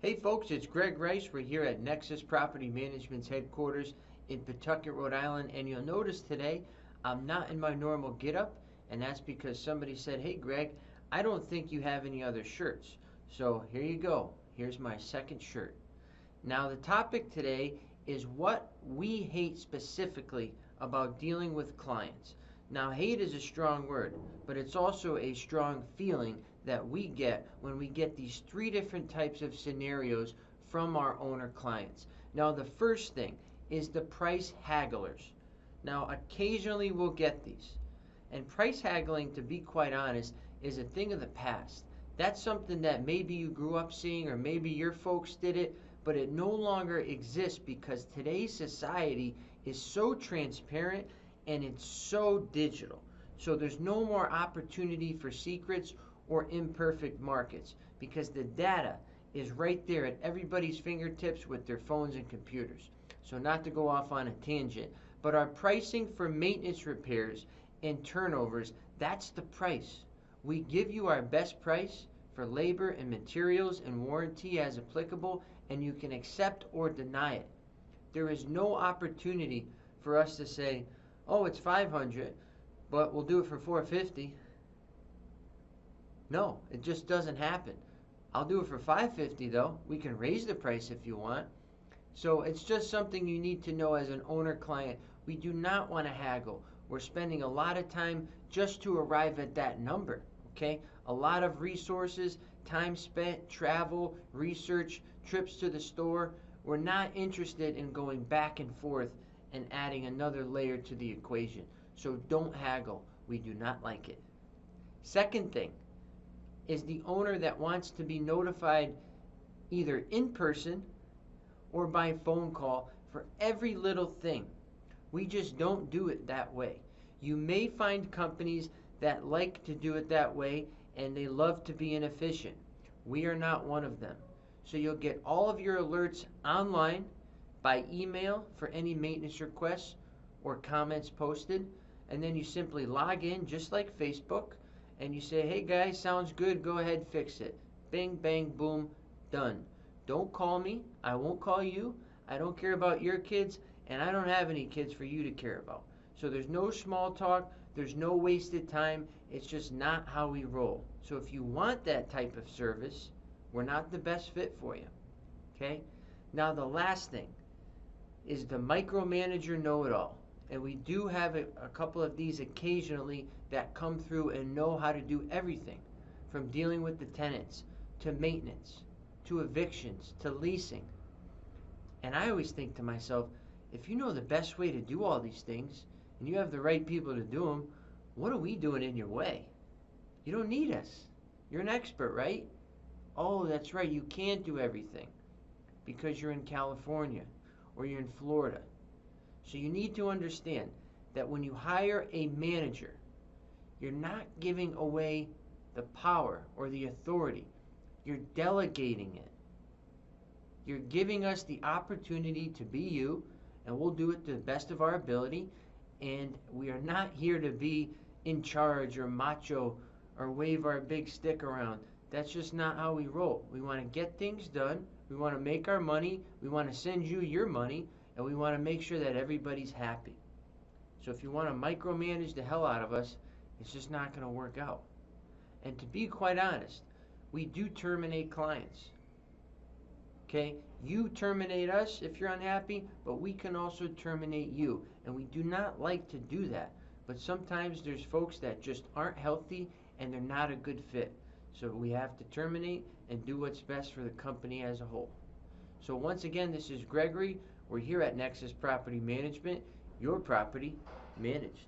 Hey folks, it's Greg Rice. We're here at Nexus Property Management's headquarters in Pawtucket, Rhode Island, and you'll notice today I'm not in my normal getup, and that's because somebody said, "Hey Greg, I don't think you have any other shirts." So here you go. Here's my second shirt. Now the topic today is what we hate specifically about dealing with clients. Now hate is a strong word, but it's also a strong feeling that we get when we get these three different types of scenarios from our owner clients. Now the first thing is the price hagglers. Now occasionally we'll get these. And price haggling, to be quite honest, is a thing of the past. That's something that maybe you grew up seeing or maybe your folks did it, but it no longer exists because today's society is so transparent and it's so digital. So there's no more opportunity for secrets or imperfect markets because the data is right there at everybody's fingertips with their phones and computers. So not to go off on a tangent, but our pricing for maintenance repairs and turnovers, that's the price. We give you our best price for labor and materials and warranty as applicable, and you can accept or deny it. There is no opportunity for us to say, "Oh, it's 500, but we'll do it for 450." No, it just doesn't happen. "I'll do it for 550 though. We can raise the price if you want." So it's just something you need to know as an owner client. We do not want to haggle. We're spending a lot of time just to arrive at that number, okay? A lot of resources, time spent, travel, research, trips to the store. We're not interested in going back and forth and adding another layer to the equation. So don't haggle. We do not like it. Second thing is the owner that wants to be notified either in person or by phone call for every little thing. We just don't do it that way. You may find companies that like to do it that way and they love to be inefficient. We are not one of them. So you'll get all of your alerts online, by email for any maintenance requests or comments posted, and then you simply log in just like Facebook and you say, "Hey guys, sounds good, go ahead, fix it." Bing, bang, boom, done. Don't call me, I won't call you, I don't care about your kids, and I don't have any kids for you to care about. So there's no small talk, there's no wasted time, it's just not how we roll. So if you want that type of service, we're not the best fit for you, okay? Now the last thing is the micromanager know-it-all. And we do have a couple of these occasionally that come through and know how to do everything from dealing with the tenants to maintenance to evictions to leasing. And I always think to myself, if you know the best way to do all these things and you have the right people to do them, what are we doing in your way? You don't need us. You're an expert, right? Oh, that's right, you can't do everything because you're in California or you're in Florida. So you need to understand that when you hire a manager, you're not giving away the power or the authority. You're delegating it. You're giving us the opportunity to be you, and we'll do it to the best of our ability. And we are not here to be in charge or macho or wave our big stick around. That's just not how we roll. We want to get things done. We want to make our money. We want to send you your money. And we want to make sure that everybody's happy. So if you want to micromanage the hell out of us, it's just not going to work out. And to be quite honest, we do terminate clients. Okay? You terminate us if you're unhappy, but we can also terminate you. And we do not like to do that. But sometimes there's folks that just aren't healthy and they're not a good fit. So we have to terminate and do what's best for the company as a whole. So once again, this is Gregory. We're here at Nexus Property Management, your property managed.